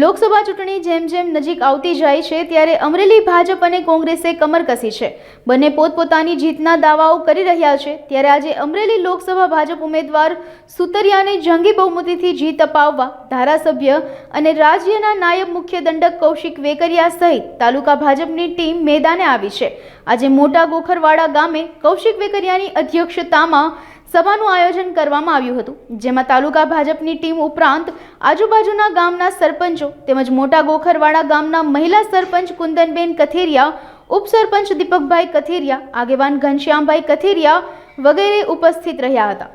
લોકસભા ચૂંટણી જેમ જેમ નજીક આવતી જાય છે ત્યારે અમરેલી ભાજપ અને કોંગ્રેસે કમર કસી છે। બંને પોતપોતાની જીતના દાવાઓ કરી રહ્યા છે ત્યારે આજે અમરેલી લોકસભા ભાજપ ઉમેદવાર સુતરિયાને જંગી બહુમતીથી જીત અપાવવા ધારાસભ્ય અને રાજ્યના નાયબ મુખ્ય દંડક કૌશિક વેકરિયા સહિત તાલુકા ભાજપની ટીમ મેદાને આવી છે। આજે મોટા ગોખરવાડા ગામે કૌશિક વેકરિયાની અધ્યક્ષતામાં સભાનું આયોજન કરવામાં આવ્યું હતું, જેમાં તાલુકા ભાજપની ટીમ ઉપરાંત આજુબાજુના ગામના સરપંચો તેમજ મોટા ગોખરવાડા ગામના મહિલા સરપંચ કુંદનબેન કથેરિયા, ઉપસરપંચ દીપકભાઈ કથેરિયા, આગેવાન ઘનશ્યામભાઈ કથેરિયા વગેરે ઉપસ્થિત રહ્યા હતા।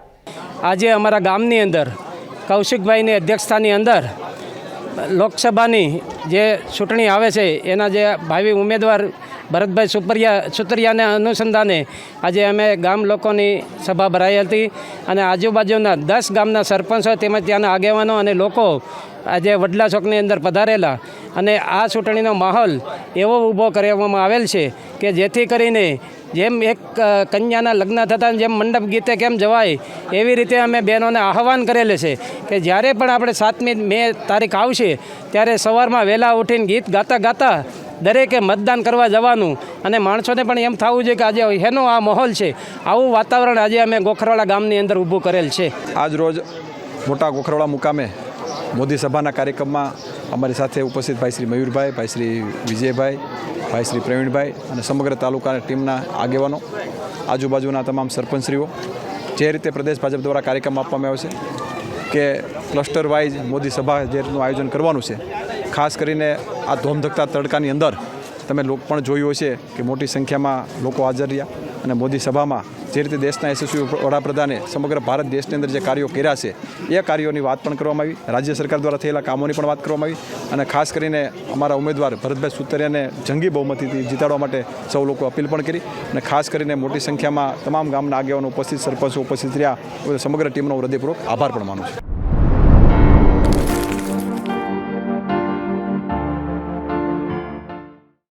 આજે અમારા ગામની અંદર કૌશિકભાઈની અધ્યક્ષતાની અંદર લોકસભાની જે ચૂંટણી આવે છે એના જે ભાવિ ઉમેદવાર ભરતભાઈ સુતરિયાના અનુસંધાને આજે અમે ગામ લોકોની સભા ભરાઈ હતી અને આજુબાજુના 10 ગામના સરપંચો તેમજ ત્યાંના આગેવાનો અને લોકો આજે વડલા ચોકની અંદર પધારેલા અને આ ચૂંટણીનો માહોલ એવો ઊભો કરવામાં આવેલ છે કે જેથી કરીને જેમ એક કન્યાના લગ્ન થતાં જેમ મંડપ ગીતે કેમ જવાય એવી રીતે અમે બહેનોને આહવાન કરેલું છે કે જ્યારે પણ આપણે 7મી મે તારીખ આવશે ત્યારે સવારમાં વહેલા ઉઠીને ગીત ગાતા ગાતા દરેકે મતદાન કરવા જવાનું અને માણસોને પણ એમ થવું જોઈએ કે આજે એનો આ માહોલ છે, આવું વાતાવરણ આજે અમે ગોખરવાડા ગામની અંદર ઊભું કરેલ છે। આજ રોજ મોટા ગોખરવાડા મુકામે મોદી સભાના કાર્યક્રમમાં અમારી સાથે ઉપસ્થિત ભાઈ શ્રી મયુરભાઈ, ભાઈ શ્રી વિજયભાઈ, ભાઈ શ્રી પ્રવીણભાઈ અને સમગ્ર તાલુકાના ટીમના આગેવાનો, આજુબાજુના તમામ સરપંચશ્રીઓ, જે રીતે પ્રદેશ ભાજપ દ્વારા કાર્યક્રમ આપવામાં આવ્યો છે કે ક્લસ્ટર વાઇઝ મોદી સભા જે રીતનું આયોજન કરવાનું છે, ખાસ કરીને આ ધોમધકતા તડકાની અંદર તમે પણ જોયું હશે કે મોટી સંખ્યામાં લોકો હાજર રહ્યા અને મોદી સભામાં જે રીતે દેશના યશસ્વી વડાપ્રધાને સમગ્ર ભારત દેશની અંદર જે કાર્યો કર્યા છે એ કાર્યોની વાત પણ કરવામાં આવી, રાજ્ય સરકાર દ્વારા થયેલા કામોની પણ વાત કરવામાં આવી અને ખાસ કરીને અમારા ઉમેદવાર ભરતભાઈ સુતરિયાને જંગી બહુમતીથી જીતાડવા માટે સૌ લોકો અપીલ પણ કરી અને ખાસ કરીને મોટી સંખ્યામાં તમામ ગામના આગેવાનો ઉપસ્થિત, સરપંચો ઉપસ્થિત રહ્યા, સમગ્ર ટીમનો હૃદયપૂર્વક આભાર પણ માનું છું।